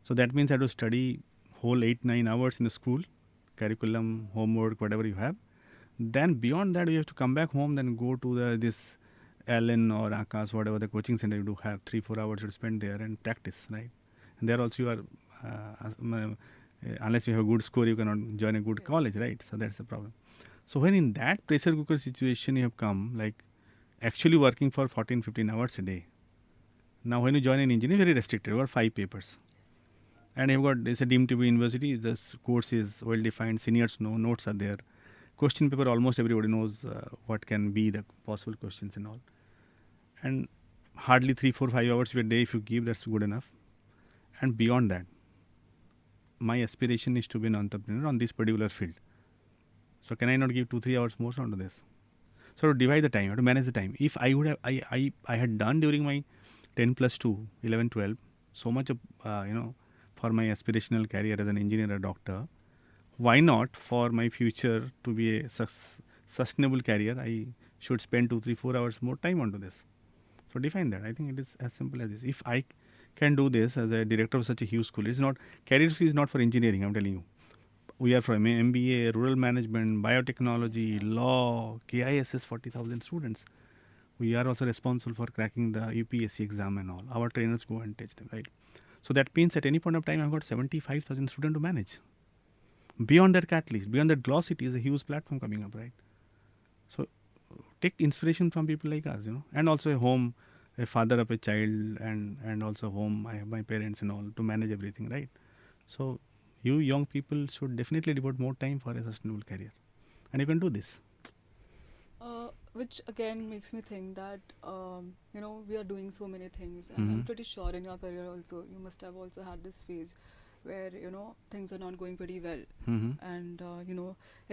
So that means I have to study whole 8-9 hours in the school, curriculum, homework, whatever you have. Then beyond that, you have to come back home, then go to this Allen or Akash, whatever the coaching center you do have, 3-4 hours to spend there and practice, right? And there also you are, unless you have a good score, you cannot join a good Yes. college, right? So that's the problem. So when in that pressure cooker situation you have come, like actually working for 14-15 hours a day. Now when you join an engineering, very restricted, you got 5 papers. And you've got, it's a deemed to be university, this course is well defined, seniors know, notes are there. Question paper, almost everybody knows what can be the possible questions and all. And hardly 3-4-5 hours a day if you give, that's good enough. And beyond that, my aspiration is to be an entrepreneur on this particular field. So can I not give 2-3 hours more onto this? So to divide the time, I have to manage the time. If I would have, I had done during my 10+2, 11, 12, so much of, for my aspirational career as an engineer or doctor, why not for my future to be a sustainable career, I should spend 2-3-4 hours more time onto this. So define that. I think it is as simple as this. If I can do this as a director of such a huge school, it's not, Career School is not for engineering, I'm telling you. We are from MBA, rural management, biotechnology, law, KISS, 40,000 students. We are also responsible for cracking the UPSC exam and all. Our trainers go and teach them, right? So that means at any point of time, I've got 75,000 students to manage. Beyond that catalyst, beyond that glossity is a huge platform coming up, right? So take inspiration from people like us, and also a home, a father of a child, and also home. I have my parents and all to manage everything, right? So you young people should definitely devote more time for a sustainable career, and you can do this. Which again makes me think that we are doing so many things, and I'm Mhm. pretty sure in your career also you must have also had this phase where things are not going pretty well, Mm-hmm. and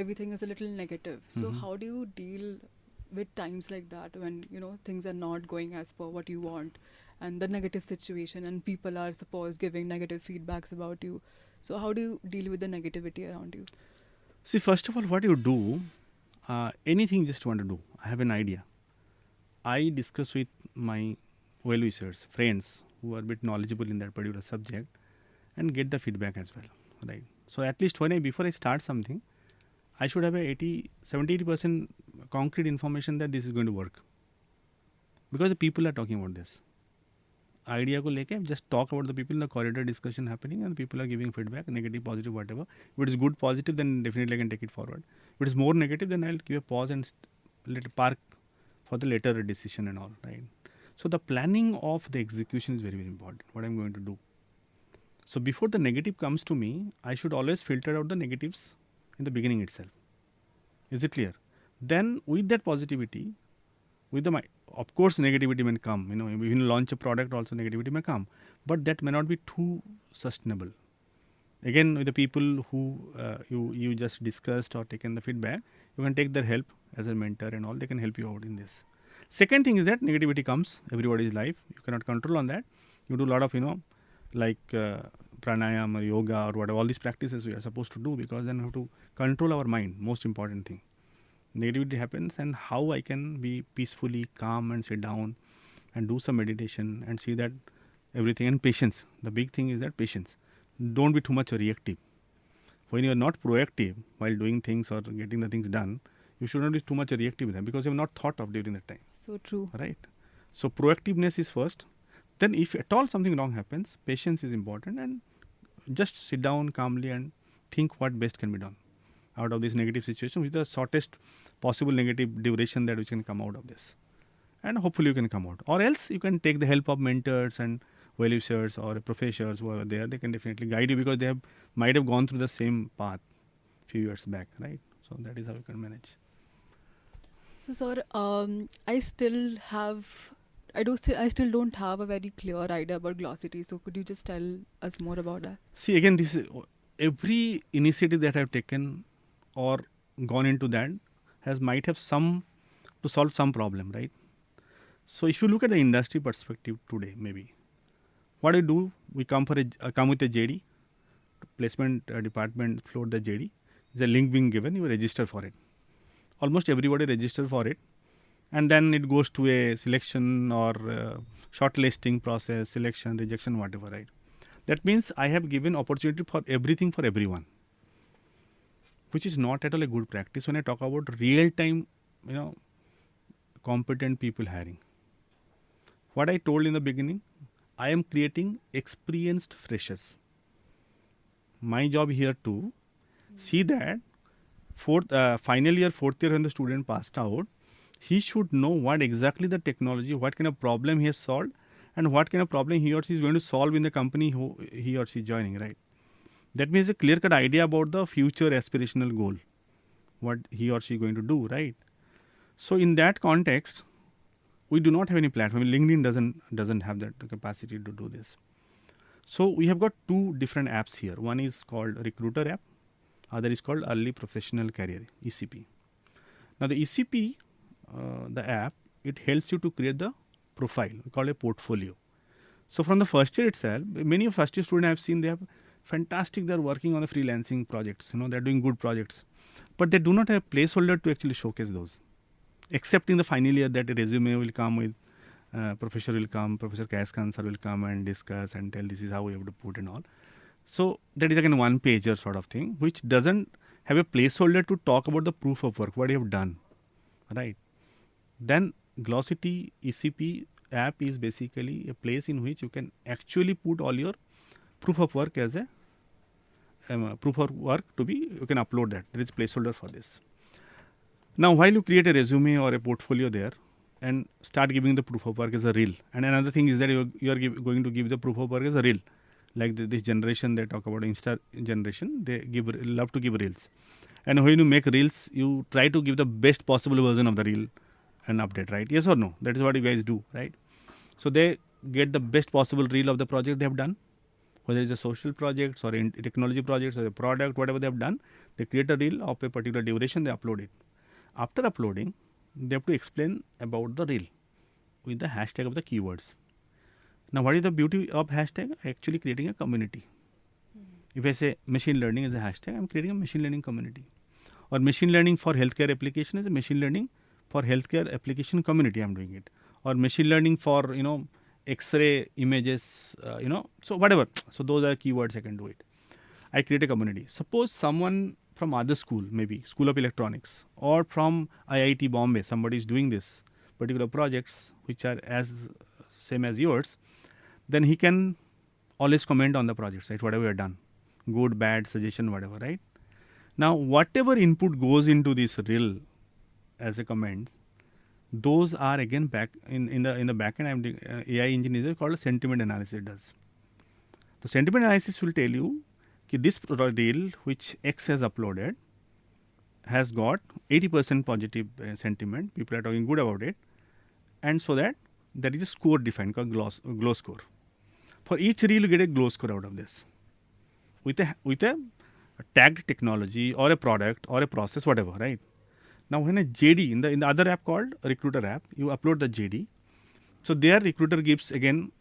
everything is a little negative. So Mhm. how do you deal with times like that when things are not going as per what you want, and the negative situation, and people are suppose giving negative feedbacks about you? So how do you deal with the negativity around you? See, first of all, what you do, anything you just want to do. I have an idea. I discuss with my well-wishers, friends who are a bit knowledgeable in that particular subject, and get the feedback as well, right? So at least before I start something, I should have a 70-80% concrete information that this is going to work, because the people are talking about this. Idea को लेके just talk about the people in the corridor, discussion happening, and people are giving feedback, negative, positive, whatever. If it is good, positive, then definitely I can take it forward. If it is more negative, then I'll give a pause and let it park for the later decision and all, right? So the planning of the execution is very, very important. What I'm going to do. So before the negative comes to me, I should always filter out the negatives in the beginning itself. Is it clear? Then with that positivity, with the of course negativity may come. When you launch a product, also negativity may come, but that may not be too sustainable. Again, with the people who you just discussed or taken the feedback, you can take their help as a mentor and all. They can help you out in this. Second thing is that negativity comes everybody's life. You cannot control on that. You do a lot of like pranayama or yoga or whatever, all these practices we are supposed to do, because then we have to control our mind. Most important thing. Negativity happens, and how I can be peacefully calm and sit down and do some meditation and see that everything, and patience. The big thing is that patience. Don't be too much reactive. When you are not proactive while doing things or getting the things done, you should not be too much reactive with them, because you have not thought of during that time. So true. Right? So proactiveness is first. Then if at all something wrong happens, patience is important, and just sit down calmly and think what best can be done out of this negative situation with the shortest possible negative duration that which can come out of this. And hopefully you can come out. Or else you can take the help of mentors and well-wishers or professors who are there. They can definitely guide you because they might have gone through the same path few years back, right? So that is how you can manage. So, sir, I still don't have a very clear idea about Glossity. So, could you just tell us more about that? See, again, this is, every initiative that I have taken or gone into that might have some to solve some problem, right? So if you look at the industry perspective today, maybe what do we come with a JD, placement department float the JD. There's a link being given, you register for it. Almost everybody register for it, and then it goes to a selection or shortlisting process, selection, rejection, whatever, right? That means I have given opportunity for everything for everyone, which is not at all a good practice when I talk about real time, competent people hiring. What I told in the beginning, I am creating experienced freshers. My job here to see that final year, fourth year when the student passed out, he should know what exactly the technology, what kind of problem he has solved, and what kind of problem he or she is going to solve in the company who he or she is joining, right? That means a clear-cut idea about the future aspirational goal, what he or she is going to do, right? So in that context, we do not have any platform. LinkedIn doesn't have that capacity to do this. So we have got two different apps here. One is called Recruiter app, other is called Early Professional Career, ECP. Now the ECP, the app, it helps you to create the profile, we call it a portfolio. So from the first year itself, many of first year students I have seen, they have fantastic, they're working on the freelancing projects, they're doing good projects, but they do not have a placeholder to actually showcase those. Except in the final year that a resume will come with, professor will come, Professor Kaskhan sir will come and discuss and tell this is how we have to put and all. So that is again one pager sort of thing, which doesn't have a placeholder to talk about the proof of work, what you have done, right? Then Glossity ECP app is basically a place in which you can actually put all your proof of work as a proof of work to be, you can upload that. There is placeholder for this. Now, while you create a resume or a portfolio there and start giving the proof of work as a reel, and another thing is that you are going to give the proof of work as a reel. Like this generation, they talk about Insta generation, they love to give reels. And when you make reels, you try to give the best possible version of the reel and update, right? Yes or no? That is what you guys do, right? So they get the best possible reel of the project they have done, whether it's a social projects or technology projects or a product, whatever they have done, they create a reel of a particular duration, they upload it. After uploading, they have to explain about the reel with the hashtag of the keywords. Now, what is the beauty of hashtag? Actually creating a community. If I say machine learning is a hashtag, I am creating a machine learning community. Or machine learning for healthcare application is a machine learning for healthcare application community, I am doing it. Or machine learning for, X-ray images, so whatever. So those are keywords I can do it. I create a community. Suppose someone from other school, maybe School of Electronics, or from IIT Bombay, somebody is doing this particular projects which are as same as yours, then he can always comment on the projects, right? Whatever you have done, good, bad, suggestion, whatever, right? Now, whatever input goes into this reel as a comment, those are again back in the back end. I'm doing AI engine is called a sentiment analysis. It does. The sentiment analysis will tell you that this reel which X has uploaded has got 80% positive sentiment. People are talking good about it, and so that there is a score defined called glow score. For each reel, you get a glow score out of this with a tagged technology or a product or a process, whatever, right? Now, when a JD in the other app called Recruiter app, you upload the JD. So there, Recruiter gives again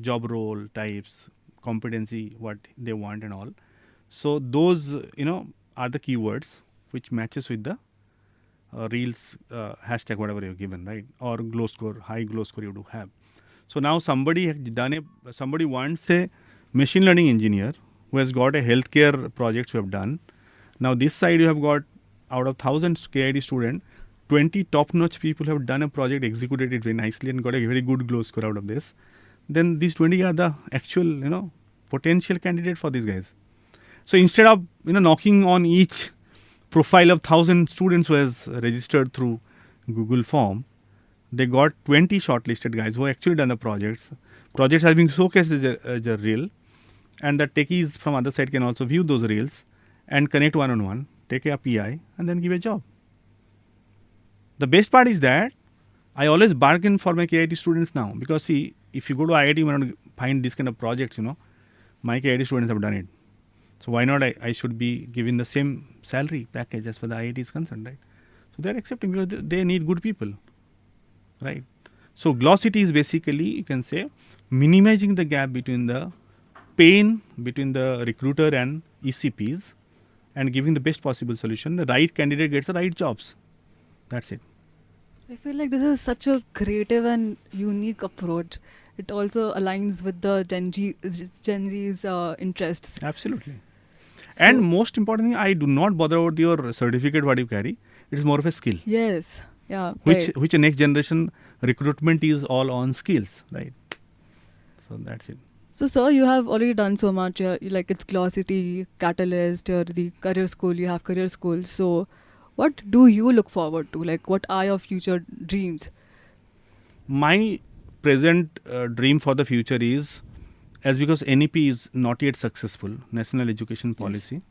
job role types, competency, what they want and all. So those are the keywords which matches with the reels hashtag whatever you've given, right? Or glow score, high glow score you do have. So now somebody wants a machine learning engineer who has got a healthcare project you have done. Now this side you have got out of thousands KIIT student, 20 top-notch people have done a project, executed it very nicely and got a very good glow score out of this. Then these 20 are the actual, potential candidate for these guys. So instead of knocking on each profile of 1,000 students who has registered through Google form, they got 20 shortlisted guys who actually done the projects. Projects are being showcased as a reel, and the techies from other side can also view those reels and connect one-on-one, take a PI, and then give a job. The best part is that I always bargain for my KIIT students now, because see, if you go to IIT, you might not find this kind of projects. My KIIT students have done it. So why not I should be given the same salary package as far as the IIT is concerned, right? So they are accepting because they need good people, right? So glossity is basically, you can say, minimizing the gap between the pain between the recruiter and ECPs and giving the best possible solution. The right candidate gets the right jobs. That's it. I feel like this is such a creative and unique approach. It also aligns with the Gen Z's interests. Absolutely. So, And most important thing, I do not bother about your certificate what you carry. It is more of a skill. yes, yeah, Which right. which next generation recruitment is all on skills, right? So that's it. So, sir, you have already done so much. Like it's Glossity, Catalyst, or the Career School. You have Career School. So, what do you look forward to? Like, what are your future dreams? My present dream for the future is, as because NEP is not yet successful, National Education Policy,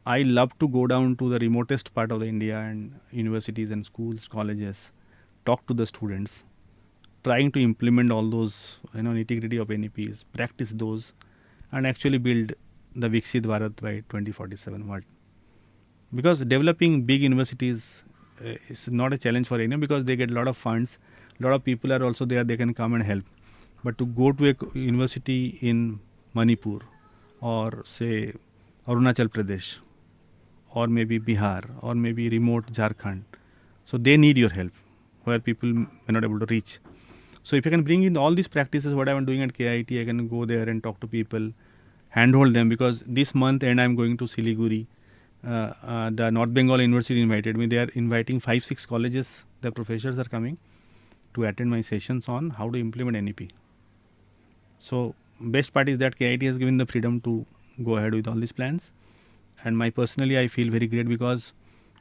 I love to go down to the remotest part of the India and universities and schools, colleges, talk to the students, trying to implement all those nitty-gritty of NEPs, practice those, and actually build the Viksit Bharat by 2047 world. Because developing big universities is not a challenge for anyone, because they get a lot of funds, a lot of people are also there, they can come and help. But to go to a university in Manipur or say Arunachal Pradesh or maybe Bihar or maybe remote Jharkhand, so they need your help where people may not able to reach. So if I can bring in all these practices, what I'm doing at KIIT, I can go there and talk to people, handhold them, because this month and I'm going to Siliguri. The North Bengal University invited me. They are inviting 5-6 colleges. The professors are coming to attend my sessions on how to implement NEP. So best part is that KIIT has given the freedom to go ahead with all these plans, and personally I feel very great because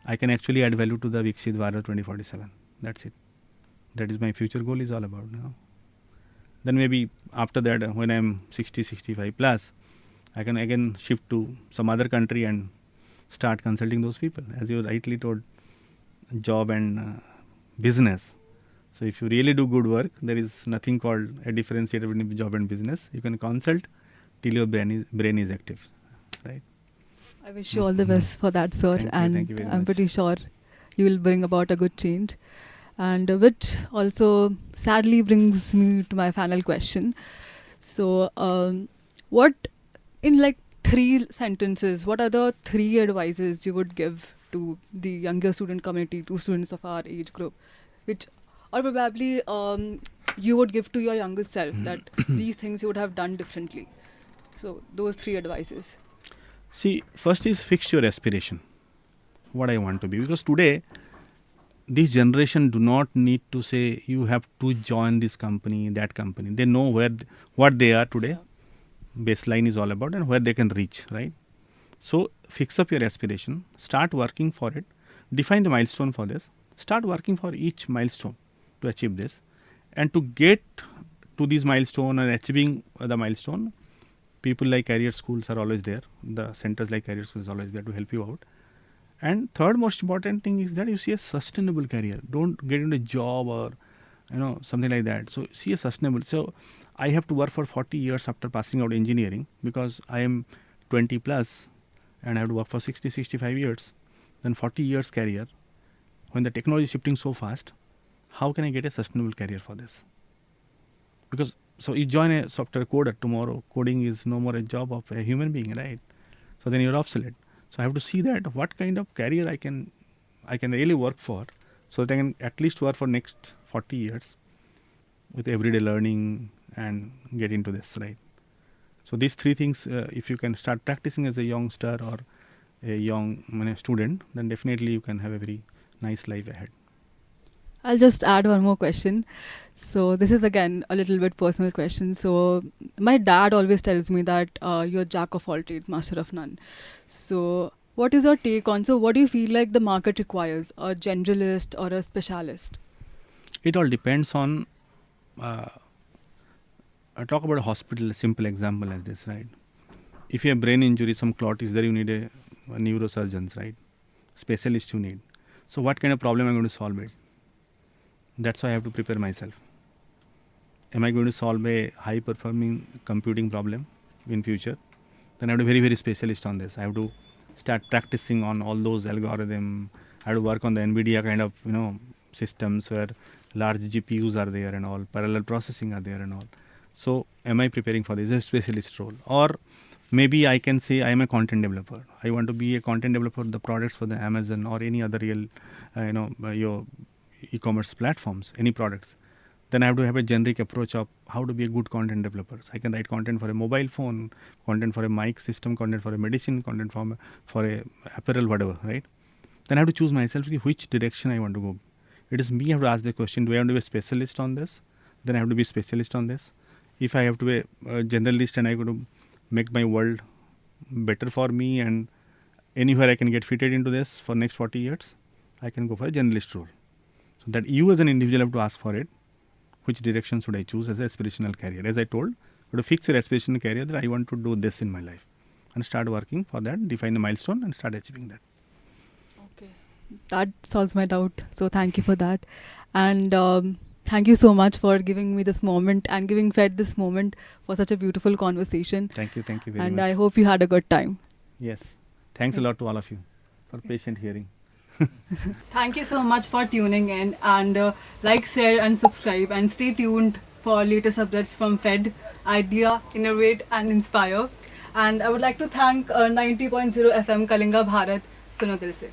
I can actually add value to the Viksit Bharat 2047. That's it. That is my future goal is all about. Then maybe after that, when I'm 60, 65 plus, I can again shift to some other country and start consulting those people. As you rightly told, job and business. So if you really do good work, there is nothing called a differentiator between job and business. You can consult till your brain is active, right? I wish you all the best for that, sir. Thank you very I'm much. pretty sure you will bring about a good change. And which also sadly brings me to my final question. So, what, in like 3 sentences, what are the 3 advices you would give to the younger student community, to students of our age group, which, or probably you would give to your younger self that these things you would have done differently? So, those 3 advices. See, first is fix your aspiration. What I want to be, because today this generation do not need to say you have to join this company, that company. They know what they are today. Baseline is all about and where they can reach, right? So fix up your aspiration, start working for it, define the milestone for this, start working for each milestone to achieve this, and to get to this milestone and achieving the milestone, people like Career Schools are always there. The centers like Career Schools is always there to help you out. And third most important thing is that you see a sustainable career. Don't get into a job or something like that. So see a sustainable. So I have to work for 40 years after passing out engineering because I am 20 plus and I have to work for 60, 65 years. Then 40 years career. When the technology is shifting so fast, how can I get a sustainable career for this? Because so you join a software coder tomorrow, coding is no more a job of a human being, right? So then you're obsolete. So I have to see that what kind of career I can really work for, so that I can at least work for next 40 years with everyday learning and get into this, right? So these 3 things, if you can start practicing as a youngster or a young student, then definitely you can have a very nice life ahead. I'll just add one more question. So this is again a little bit personal question. So my dad always tells me that you're jack of all trades, master of none. So what is your take on? So what do you feel like the market requires? A generalist or a specialist? It all depends on. I talk about a hospital. A simple example as this, right? If you have brain injury, some clot is there, you need a neurosurgeon, right? Specialist you need. So what kind of problem am I going to solve it? That's why I have to prepare myself. Am I going to solve a high performing computing problem in future? Then I have to be very, very specialist on this. I have to start practicing on all those algorithm. I have to work on the NVIDIA kind of systems where large GPUs are there and all, parallel processing are there and all. So am I preparing for this? A specialist role, or maybe I can say I am a content developer. I want to be a content developer for the products for the Amazon or any other real, your e-commerce platforms, any products. Then I have to have a generic approach of how to be a good content developer. I can write content for a mobile phone, content for a mic system, content for a medicine, content for a apparel, whatever, right? Then I have to choose myself which direction I want to go. It is me I have to ask the question: do I want to be a specialist on this? Then I have to be a specialist on this. If I have to be a generalist and I go to make my world better for me and anywhere I can get fitted into this for next 40 years, I can go for a generalist role. So that you as an individual have to ask for it. Which direction should I choose as an aspirational career? As I told, you have to fix your aspirational career that I want to do this in my life and start working for that, define the milestone and start achieving that. Okay, that solves my doubt. So thank you for that, and thank you so much for giving me this moment and giving Fed this moment for such a beautiful conversation. Thank you very And much. I hope you had a good time. Yes, thanks a lot to all of you for patient hearing. Thank you so much for tuning in, and like, share, and subscribe, and stay tuned for latest updates from Fed, Idea, Innovate, and Inspire. And I would like to thank 90.0 FM Kalinga Bharat, Suno Dil Se.